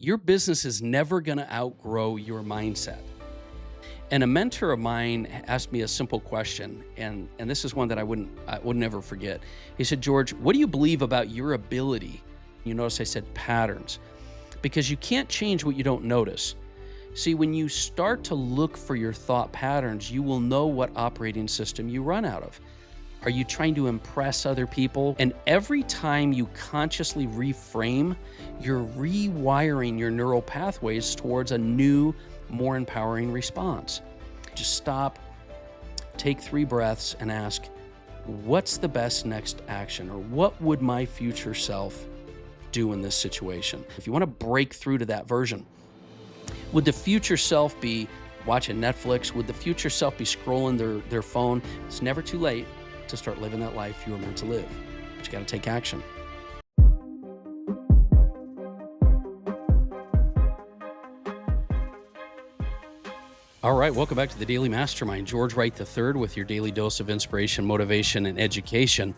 Your business is never going to outgrow your mindset. And a mentor of mine asked me a simple question, and this is one that I would never forget. He said, "George, what do you believe about your ability?" You notice I said patterns, because you can't change what you don't notice. See, when you start to look for your thought patterns, you will know what operating system you run out of. Are you trying to impress other people? And every time you consciously reframe, you're rewiring your neural pathways towards a new, more empowering response. Just stop, take 3 breaths, and ask, what's the best next action? Or what would my future self do in this situation? If you want to break through to that version, would the future self be watching Netflix? Would the future self be scrolling their phone? It's never too late to start living that life you were meant to live. But you got to take action. All right, welcome back to the Daily Mastermind. George Wright III with your daily dose of inspiration, motivation, and education.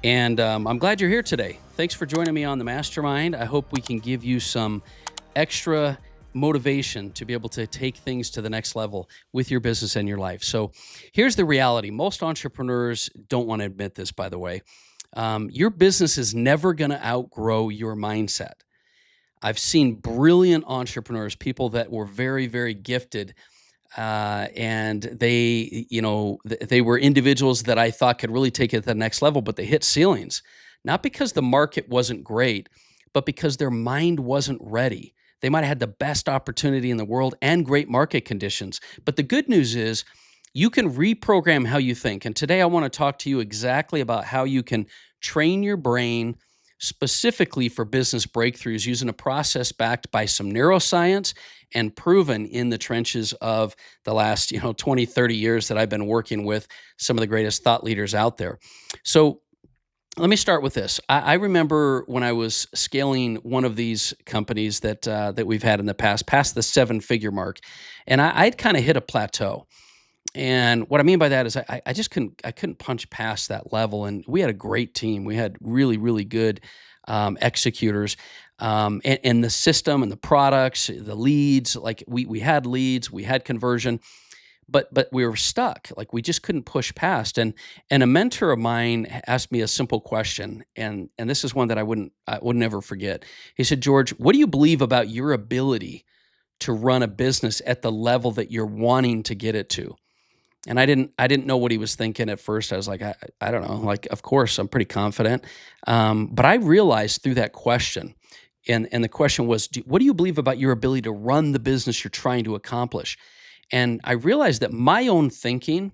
And I'm glad you're here today. Thanks for joining me on the Mastermind. I hope we can give you some extra motivation to be able to take things to the next level with your business and your life. So here's the reality. Most entrepreneurs don't want to admit this, by the way. Your business is never going to outgrow your mindset. I've seen brilliant entrepreneurs, people that were very, very gifted, and they were individuals that I thought could really take it to the next level, but they hit ceilings, not because the market wasn't great, but because their mind wasn't ready. They might have had the best opportunity in the world and great market conditions. But the good news is you can reprogram how you think. And today I want to talk to you exactly about how you can train your brain specifically for business breakthroughs using a process backed by some neuroscience and proven in the trenches of the last 20, 30 years that I've been working with some of the greatest thought leaders out there. So let me start with this. I remember when I was scaling one of these companies that we've had in the past, past the 7-figure mark, and I'd kind of hit a plateau. And what I mean by that is I just couldn't punch past that level. And we had a great team. We had really, really good executors, and the system and the products, the leads. Like we had leads, we had conversion. But we were stuck. Like we just couldn't push past. And a mentor of mine asked me a simple question, and this is one that I would never forget. He said, "George, what do you believe about your ability to run a business at the level that you're wanting to get it to?" And I didn't know what he was thinking at first. I was like, I don't know. Like, of course, I'm pretty confident. But I realized through that question, and the question was, what do you believe about your ability to run the business you're trying to accomplish? And I realized that my own thinking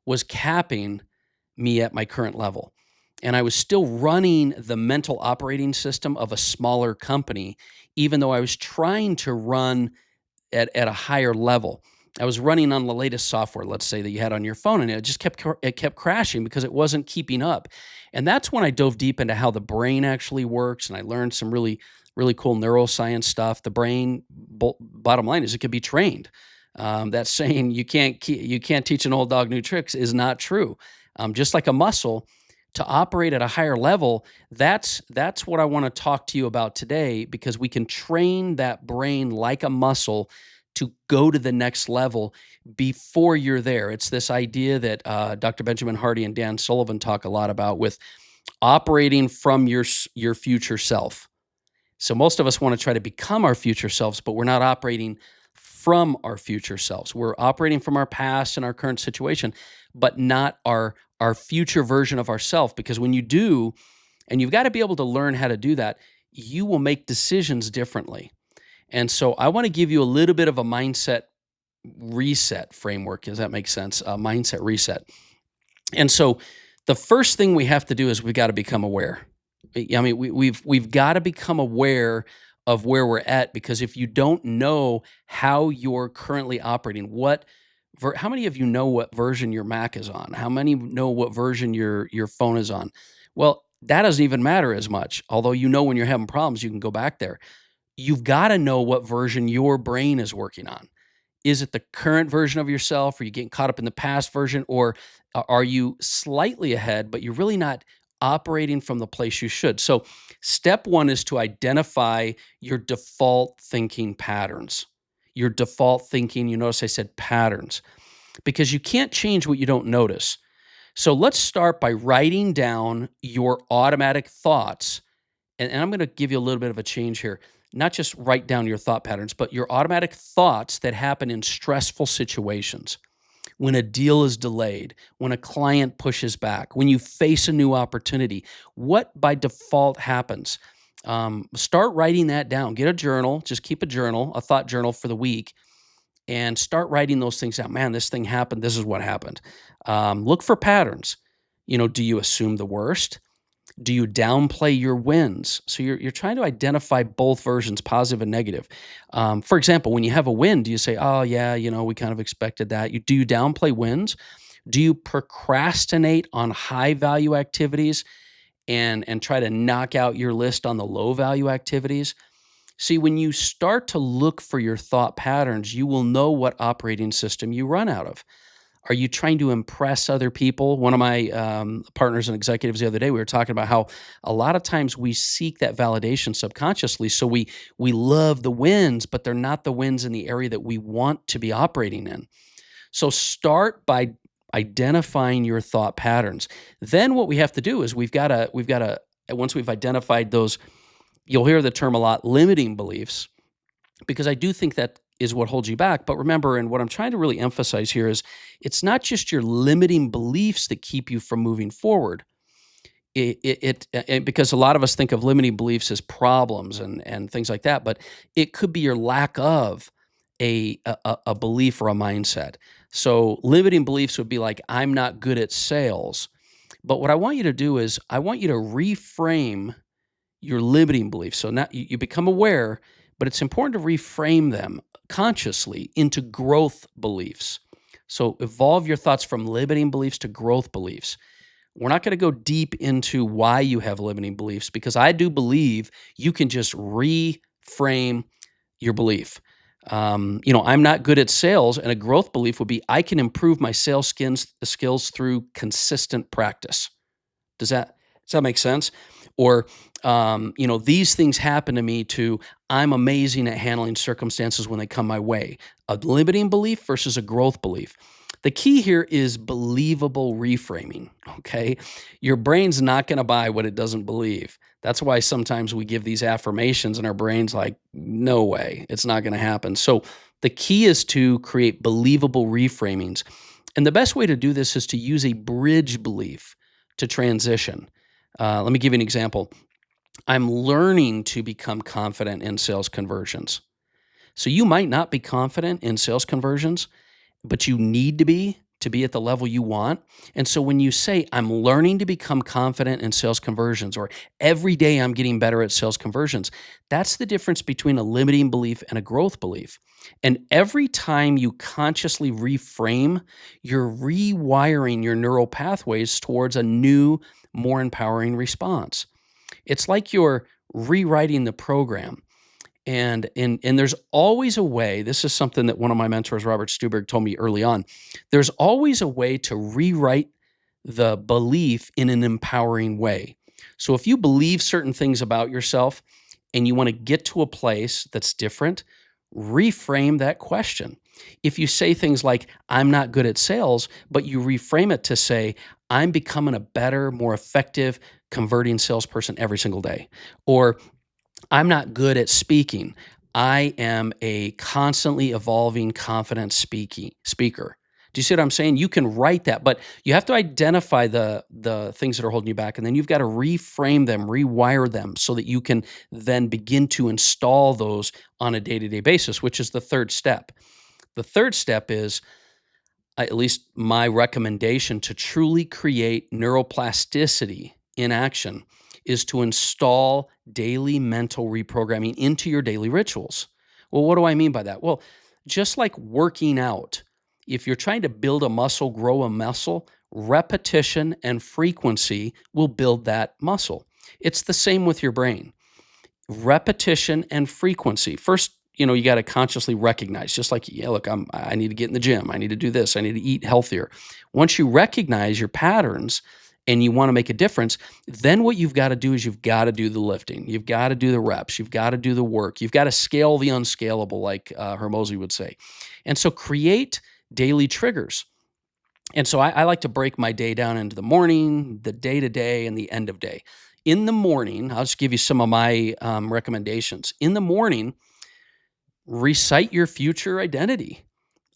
was capping me at my current level. And I was still running the mental operating system of a smaller company, even though I was trying to run at a higher level. I was running on the latest software, let's say, that you had on your phone, and it kept crashing because it wasn't keeping up. And that's when I dove deep into how the brain actually works, and I learned some really, really cool neuroscience stuff. The brain, bottom line is, it can be trained. That saying, you can't teach an old dog new tricks, is not true. Just like a muscle, to operate at a higher level, that's what I want to talk to you about today, because we can train that brain like a muscle to go to the next level before you're there. It's this idea that Dr. Benjamin Hardy and Dan Sullivan talk a lot about, with operating from your future self. So most of us want to try to become our future selves, but we're not operating from our future selves. We're operating from our past and our current situation, but not our future version of ourselves. Because when you do, and you've got to be able to learn how to do that, you will make decisions differently. And so I want to give you a little bit of a mindset reset framework. Does that make sense? A mindset reset. And so the first thing we have to do is we've got to become aware. I mean, we've got to become aware of where we're at, because if you don't know how you're currently operating, how many of you know what version your Mac is on? How many know what version your phone is on? Well, that doesn't even matter as much. Although when you're having problems, you can go back there. You've got to know what version your brain is working on. Is it the current version of yourself? Are you getting caught up in the past version? Or are you slightly ahead, but you're really not operating from the place you should. So, step one is to identify your default thinking patterns. Your default thinking, you notice I said patterns, because you can't change what you don't notice. So, let's start by writing down your automatic thoughts. And I'm going to give you a little bit of a change here. Not just write down your thought patterns, but your automatic thoughts that happen in stressful situations. When a deal is delayed, when a client pushes back, when you face a new opportunity, what by default happens? Start writing that down. Get a journal, just keep a journal, a thought journal for the week, and start writing those things out. Man, this thing happened. This is what happened. Look for patterns. Do you assume the worst? Do you downplay your wins? So you're trying to identify both versions, positive and negative. For example, when you have a win, do you say, "Oh yeah, we kind of expected that"? Do you downplay wins? Do you procrastinate on high value activities and try to knock out your list on the low value activities? See, when you start to look for your thought patterns, you will know what operating system you run out of. Are you trying to impress other people? One of my partners and executives the other day, we were talking about how a lot of times we seek that validation subconsciously. So we love the wins, but they're not the wins in the area that we want to be operating in. So start by identifying your thought patterns. Then what we have to do is we've got to once we've identified those, you'll hear the term a lot, limiting beliefs, because I do think that is what holds you back. But remember, and what I'm trying to really emphasize here is it's not just your limiting beliefs that keep you from moving forward. Because a lot of us think of limiting beliefs as problems and things like that, but it could be your lack of a belief or a mindset. So limiting beliefs would be like, I'm not good at sales. But what I want you to do is I want you to reframe your limiting beliefs. So now you become aware, but it's important to reframe them consciously into growth beliefs. So evolve your thoughts from limiting beliefs to growth beliefs. We're not going to go deep into why you have limiting beliefs, because I do believe you can just reframe your belief. I'm not good at sales, and a growth belief would be I can improve my sales skills through consistent practice. Does that make sense? Or, these things happen to me too. I'm amazing at handling circumstances when they come my way. A limiting belief versus a growth belief. The key here is believable reframing, okay? Your brain's not going to buy what it doesn't believe. That's why sometimes we give these affirmations and our brain's like, no way, it's not going to happen. So the key is to create believable reframings. And the best way to do this is to use a bridge belief to transition. Let me give you an example. I'm learning to become confident in sales conversions. So you might not be confident in sales conversions, but you need to be at the level you want. And so when you say, I'm learning to become confident in sales conversions, or every day I'm getting better at sales conversions, that's the difference between a limiting belief and a growth belief. And every time you consciously reframe, you're rewiring your neural pathways towards a new, more empowering response. It's like you're rewriting the program. And there's always a way. This is something that one of my mentors, Robert Stuberg, told me early on. There's always a way to rewrite the belief in an empowering way. So if you believe certain things about yourself and you want to get to a place that's different, reframe that question. If you say things like, I'm not good at sales, but you reframe it to say, I'm becoming a better, more effective converting salesperson every single day. Or I'm not good at speaking. I am a constantly evolving, confident speaker. Do you see what I'm saying? You can write that, but you have to identify the things that are holding you back, and then you've got to reframe them, rewire them, so that you can then begin to install those on a day-to-day basis, which is the third step. The third step is, at least my recommendation to truly create neuroplasticity in action, is to install daily mental reprogramming into your daily rituals. Well, what do I mean by that? Well, just like working out, if you're trying to build a muscle, grow a muscle, repetition and frequency will build that muscle. It's the same with your brain. Repetition and frequency. First, you got to consciously recognize, just like, yeah, look, I need to get in the gym. I need to do this. I need to eat healthier. Once you recognize your patterns and you want to make a difference, then what you've got to do is you've got to do the lifting. You've got to do the reps. You've got to do the work. You've got to scale the unscalable, like Hermosi would say. And so create daily triggers. And so I like to break my day down into the morning, the day to day, and the end of day. In the morning, I'll just give you some of my recommendations. In the morning, recite your future identity.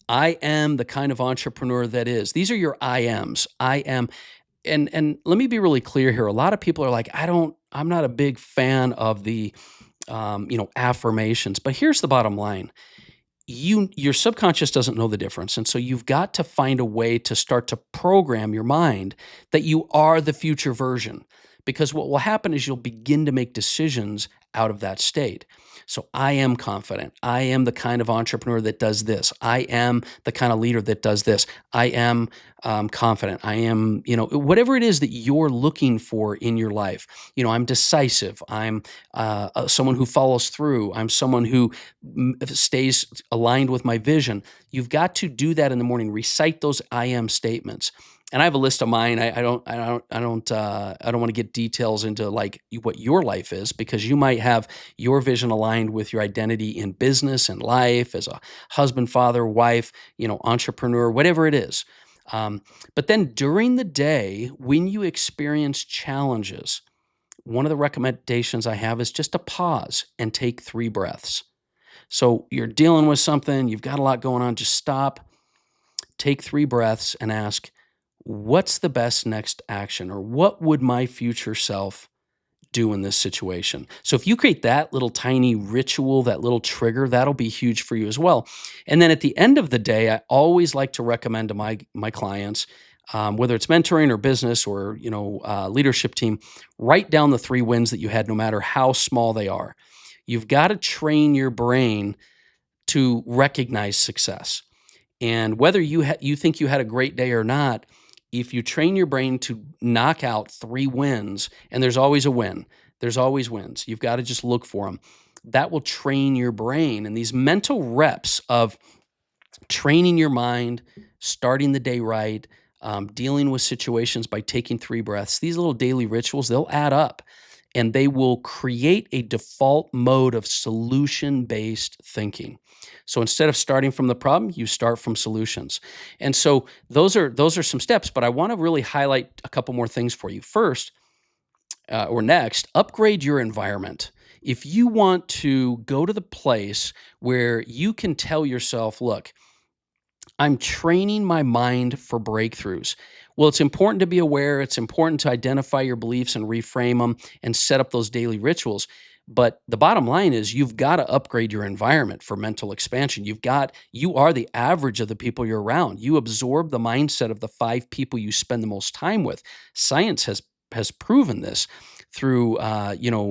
I am the kind of entrepreneur that is. These are your I ams. I am. And let me be really clear here. A lot of people are like, I'm not a big fan of the, affirmations. But here's the bottom line. Your subconscious doesn't know the difference, and so you've got to find a way to start to program your mind that you are the future version, because what will happen is you'll begin to make decisions out of that state. So I am confident. I am the kind of entrepreneur that does this. I am the kind of leader that does this. I am confident. I am, whatever it is that you're looking for in your life. I'm decisive. I'm someone who follows through. I'm someone who stays aligned with my vision. You've got to do that in the morning. Recite those I am statements. And I have a list of mine. I don't want to get details into like what your life is, because you might have your vision aligned with your identity in business and life as a husband, father, wife, entrepreneur, whatever it is. But then during the day, when you experience challenges, one of the recommendations I have is just to pause and take 3 breaths. So you're dealing with something, you've got a lot going on, just stop, take 3 breaths and ask, what's the best next action, or what would my future self do in this situation? So if you create that little tiny ritual, that little trigger, that'll be huge for you as well. And then at the end of the day, I always like to recommend to my clients, whether it's mentoring or business or leadership team, write down the 3 wins that you had, no matter how small they are. You've got to train your brain to recognize success. And whether you think you had a great day or not, if you train your brain to knock out 3 wins, and there's always a win, there's always wins. You've got to just look for them. That will train your brain. And these mental reps of training your mind, starting the day right, dealing with situations by taking 3 breaths, these little daily rituals, they'll add up. And they will create a default mode of solution-based thinking. So instead of starting from the problem, you start from solutions. And so those are some steps, but I want to really highlight a couple more things for you. First, or next, upgrade your environment. If you want to go to the place where you can tell yourself, look, I'm training my mind for breakthroughs. Well, it's important to be aware. It's important to identify your beliefs and reframe them and set up those daily rituals. But the bottom line is you've got to upgrade your environment for mental expansion. You are the average of the people you're around. You absorb the mindset of the 5 people you spend the most time with. Science has proven this through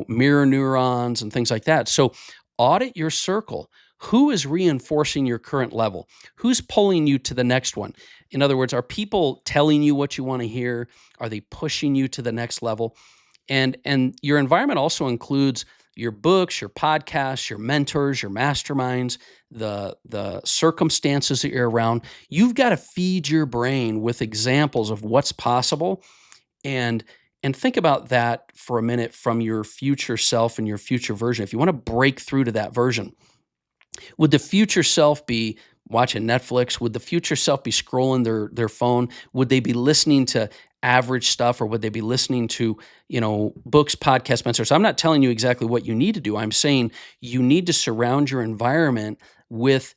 mirror neurons and things like that. So audit your circle. Who is reinforcing your current level? Who's pulling you to the next one? In other words, are people telling you what you want to hear? Are they pushing you to the next level? And your environment also includes your books, your podcasts, your mentors, your masterminds, the circumstances that you're around. You've got to feed your brain with examples of what's possible, and think about that for a minute from your future self and your future version. If you want to break through to that version, would the future self be watching Netflix? Would the future self be scrolling their phone? Would they be listening to average stuff, or would they be listening to, books, podcasts, mentors? I'm not telling you exactly what you need to do. I'm saying you need to surround your environment with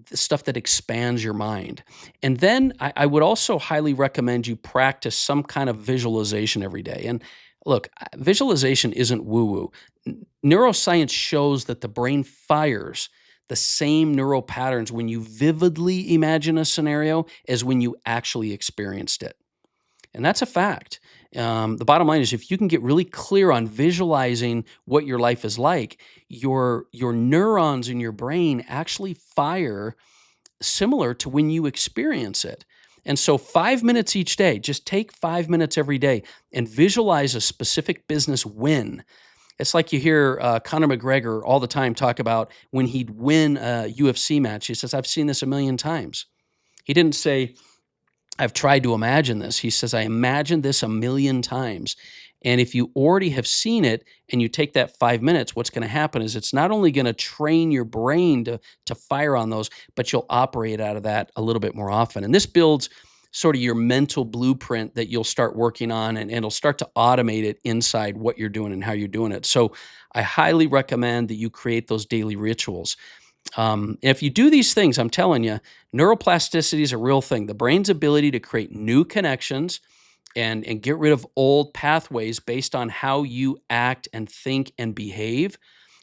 the stuff that expands your mind. And then I would also highly recommend you practice some kind of visualization every day. And look, visualization isn't woo-woo. Neuroscience shows that the brain fires the same neural patterns when you vividly imagine a scenario as when you actually experienced it. And that's a fact. The bottom line is, if you can get really clear on visualizing what your life is like, your neurons in your brain actually fire similar to when you experience it. And so 5 minutes each day, just take 5 minutes every day and visualize a specific business win. It's like you hear Conor McGregor all the time talk about when he'd win a UFC match. He says, I've seen this a million times. He didn't say, I've tried to imagine this. He says, I imagined this a million times. And if you already have seen it and you take that 5 minutes, what's going to happen is it's not only going to train your brain to fire on those, but you'll operate out of that a little bit more often. And this builds sort of your mental blueprint that you'll start working on, and it'll start to automate it inside what you're doing and how you're doing it. So I highly recommend that you create those daily rituals. If you do these things, I'm telling you, neuroplasticity is a real thing. The brain's ability to create new connections and get rid of old pathways based on how you act and think and behave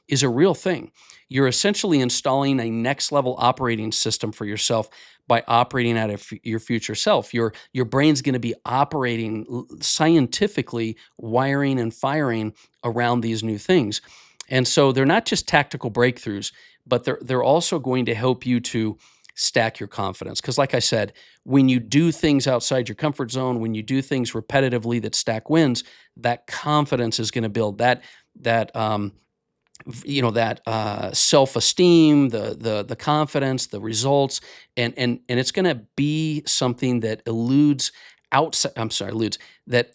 is a real thing. You're essentially installing a next level operating system for yourself by operating out of your future self. Your brain's going to be operating scientifically, wiring and firing around these new things. And so they're not just tactical breakthroughs, but they're also going to help you to stack your confidence. Because like I said, when you do things outside your comfort zone, when you do things repetitively that stack wins, that confidence is going to build that self-esteem, the confidence, the results, and it's going to be something that eludes outside. I'm sorry, eludes that.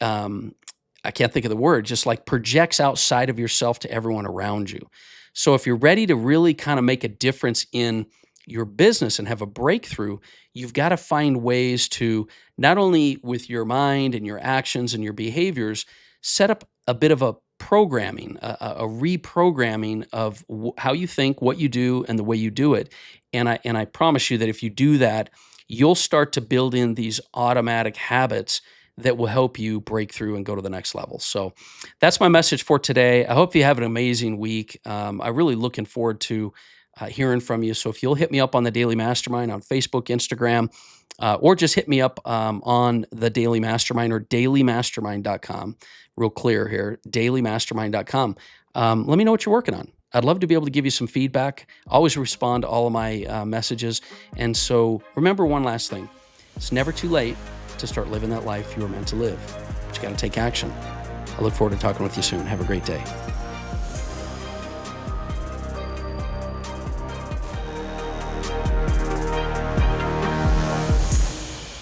I can't think of the word. Just like projects outside of yourself to everyone around you. So if you're ready to really kind of make a difference in your business and have a breakthrough, you've got to find ways to not only with your mind and your actions and your behaviors, set up a bit of a programming, a reprogramming of how you think, what you do, and the way you do it. And I promise you that if you do that, you'll start to build in these automatic habits that will help you break through and go to the next level. So that's my message for today. I hope you have an amazing week. I'm really looking forward to hearing from you. So if you'll hit me up on the Daily Mastermind on Facebook, Instagram, or just hit me up on the Daily Mastermind or dailymastermind.com. Real clear here, dailymastermind.com. Let me know what you're working on. I'd love to be able to give you some feedback. I always respond to all of my messages. And so remember one last thing. It's never too late to start living that life you were meant to live. But you got to take action. I look forward to talking with you soon. Have a great day.